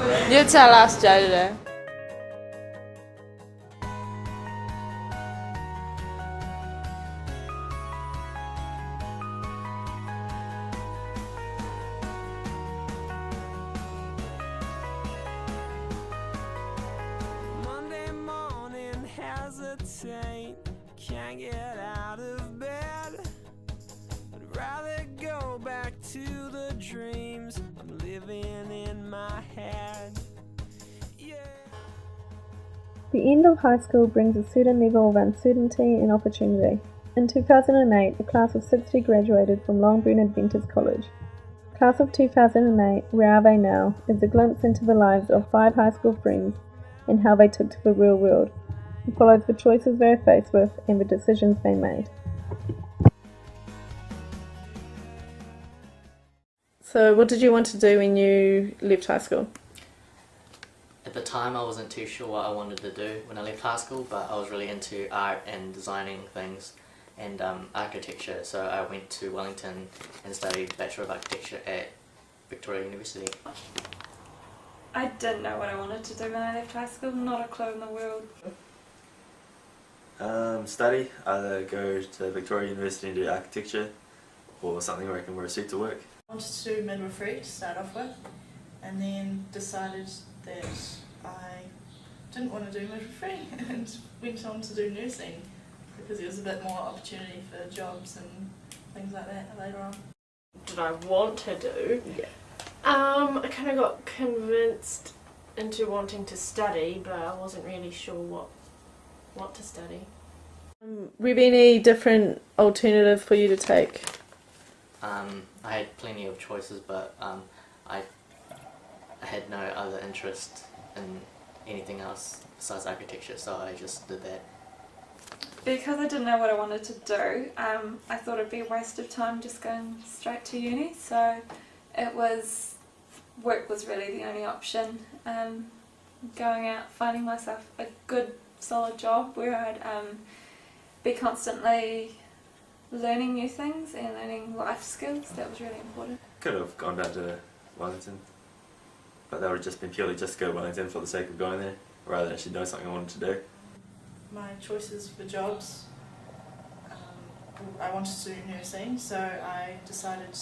You tell us, Jodie. Monday morning, hesitate, can't get out of bed. I'd rather go back to the dreams I'm living in my head. Yeah. The end of high school brings a certain level of uncertainty and opportunity. In 2008, a class of 60 graduated from Longburn Adventist College. The class of 2008, Where Are They Now?, is a glimpse into the lives of 5 high school friends and how they took to the real world. It follows the choices they were faced with and the decisions they made. So what did you want to do when you left high school? At the time I wasn't too sure what I wanted to do when I left high school, but I was really into art and designing things and architecture, so I went to Wellington and studied Bachelor of Architecture at Victoria University. I didn't know what I wanted to do when I left high school, not a clue in the world. Study, either go to Victoria University and do architecture or something where I can wear a suit to work. I wanted to do midwifery to start off with, and then decided that I didn't want to do midwifery and went on to do nursing because there was a bit more opportunity for jobs and things like that later on. Did I want to do? Yeah. I kind of got convinced into wanting to study, but I wasn't really sure what to study. Were there any different alternatives for you to take? I had plenty of choices, but I had no other interest in anything else besides architecture, so I just did that. Because I didn't know what I wanted to do, I thought it'd be a waste of time just going straight to uni, so work was really the only option. Going out, finding myself a good solid job where I'd be constantly learning new things and learning life skills, that was really important. Could have gone down to Wellington, but that would have just been purely just to go to Wellington for the sake of going there, rather than actually know something I wanted to do. My choices for jobs, I wanted to do nursing, so I decided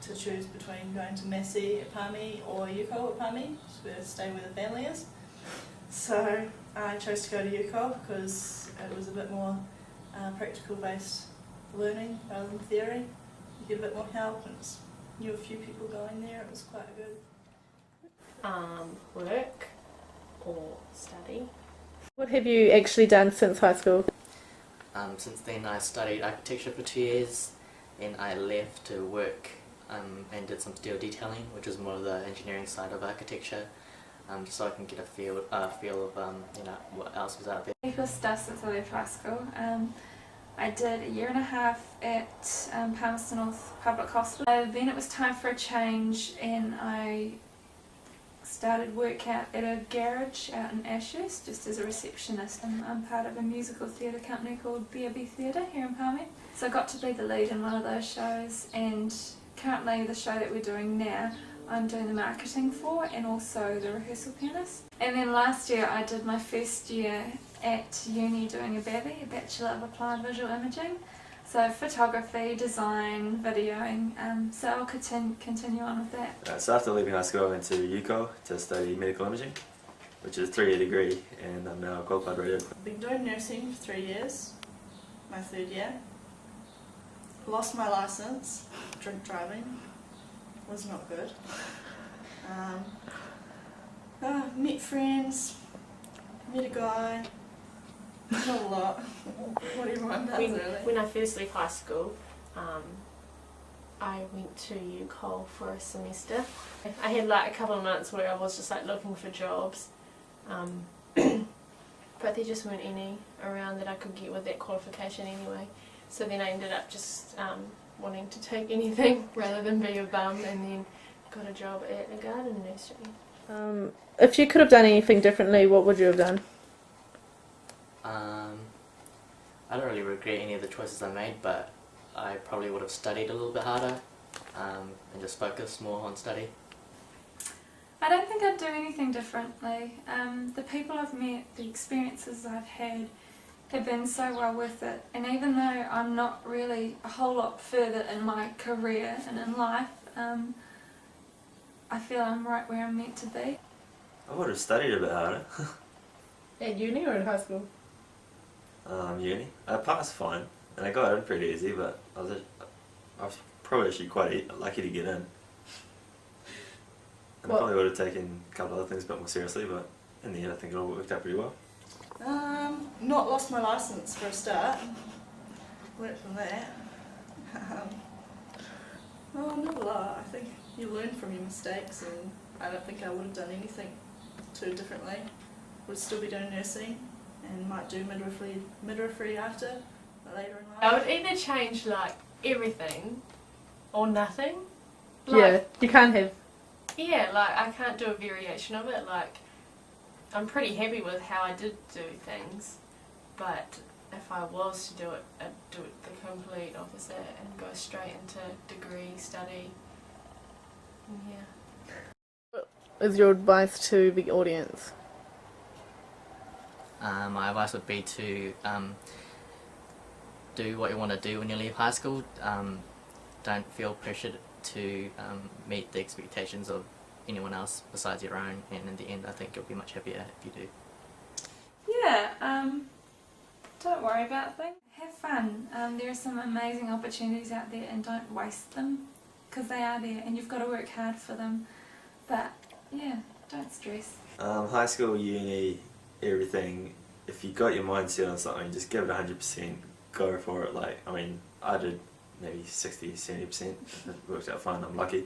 to choose between going to Massey at Palmy or UCO at Palmy, to stay where the family is. So I chose to go to UCO because it was a bit more practical based learning rather than theory. You get a bit more help, and knew a few people going there, it was quite good. Work or study. What have you actually done since high school? Since then I studied architecture for 2 years, and I left to work and did some steel detailing, which is more of the engineering side of architecture, just so I can get a feel of you know, what else was out there. Legal stuff since I left high school. I did a year and a half at Palmerston North Public Hospital. Then it was time for a change, and I started work out at a garage out in Ashurst just as a receptionist. I'm part of a musical theatre company called B&B Theatre here in Palmy. So I got to be the lead in one of those shows, and currently the show that we're doing now I'm doing the marketing for, and also the rehearsal pianist. And then last year I did my first year at uni doing a BAVI, a Bachelor of Applied Visual Imaging. So photography, design, videoing, so I'll continue on with that. So after leaving high school I went to UCO to study medical imaging, which is a 3-year degree, and I'm now a qualified radio. I've been doing nursing for 3 years, my 3rd year. Lost my licence, drink driving, was not good. Met friends, met a guy, not a lot, what everyone does really. When I first left high school, I went to UCOL for a semester. I had like a couple of months where I was just like looking for jobs, but there just weren't any around that I could get with that qualification anyway. So then I ended up just wanting to take anything rather than be a bum, and then got a job at a garden nursery. If you could have done anything differently, what would you have done? I don't really regret any of the choices I made, but I probably would have studied a little bit harder and just focused more on study. I don't think I'd do anything differently. The people I've met, the experiences I've had have been so well worth it, and even though I'm not really a whole lot further in my career and in life, I feel I'm right where I'm meant to be. I would have studied a bit harder. At uni or in high school? Uni. I passed fine, and I got in pretty easy, but I was probably actually quite lucky to get in. And I What? probably would have taken a couple other things a bit more seriously, but in the end I think it all worked out pretty well. Not lost my licence for a start. Learnt from that. Well, not a lot. I think you learn from your mistakes, and I don't think I would have done anything too differently. Would still be doing nursing, and might do midwifery after, later in life. I would either change like everything or nothing. Yeah, you can't have. Yeah, like I can't do a variation of it. Like I'm pretty happy with how I did do things, but if I was to do it, I'd do it the complete opposite and go straight into degree study. Yeah. Is your advice to the audience? My advice would be to do what you want to do when you leave high school. Don't feel pressured to meet the expectations of anyone else besides your own, and in the end I think you'll be much happier if you do. Yeah, don't worry about things. Have fun. There are some amazing opportunities out there, and don't waste them, because they are there and you've got to work hard for them. But yeah, don't stress. High school, uni, everything, if you got your mind set on something, just give it 100%, go for it. Like, I mean, I did maybe 60, 70%, it worked out fine, I'm lucky.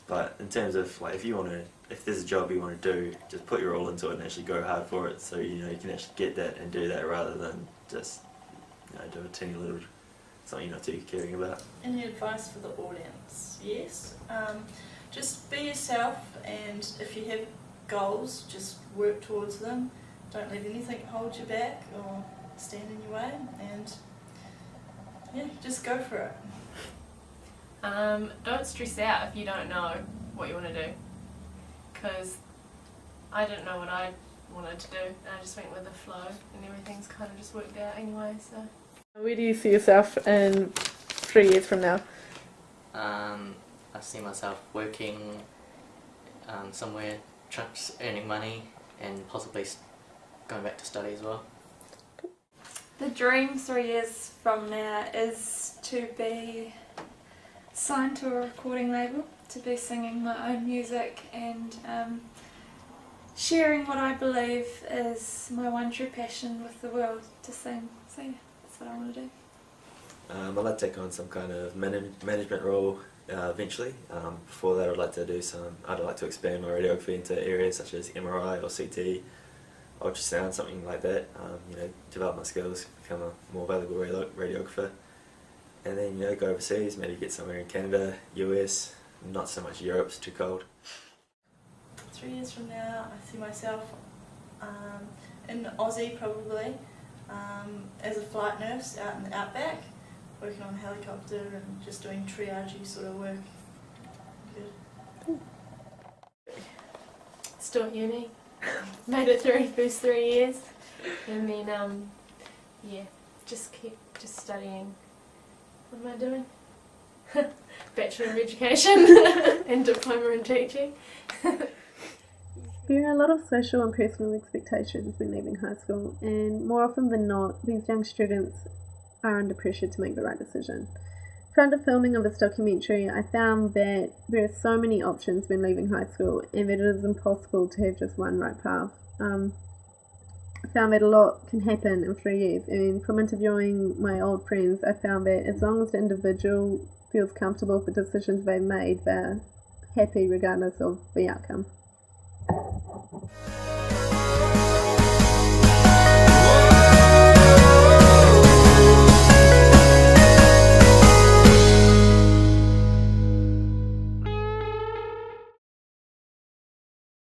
But in terms of, like, if there's a job you want to do, just put your all into it and actually go hard for it, so you can actually get that and do that, rather than just do a teeny little something you're not too caring about. Any advice for the audience? Yes. Just be yourself, and if you have goals, just work towards them. Don't let anything hold you back or stand in your way, and yeah, just go for it. Don't stress out if you don't know what you want to do, because I didn't know what I wanted to do, and I just went with the flow, and everything's kind of just worked out anyway. So Where do you see yourself in 3 years from now? I see myself working somewhere, earning money, and possibly going back to study as well. The dream 3 years from now is to be signed to a recording label, to be singing my own music and sharing what I believe is my one true passion with the world, to sing. So yeah, that's what I want to do. I'd like to take on some kind of management role eventually. Before that, I'd like to expand my radiography into areas such as MRI or CT, ultrasound, something like that. Develop my skills, become a more valuable radiographer, and then go overseas, maybe get somewhere in Canada, US, not so much Europe, it's too cold. 3 years from now, I see myself in Aussie probably, as a flight nurse out in the outback, working on a helicopter and just doing triage sort of work. Good. still at uni, made it through first 3 years, and then yeah, just studying. What am I doing? Bachelor of Education and Diploma in Teaching. There are a lot of social and personal expectations when leaving high school, and more often than not, these young students are under pressure to make the right decision. Throughout the filming of this documentary, I found that there are so many options when leaving high school, and that it is impossible to have just one right path. I found that a lot can happen in 3 years, and from interviewing my old friends, I found that as long as the individual feels comfortable with the decisions they've made, they're happy regardless of the outcome.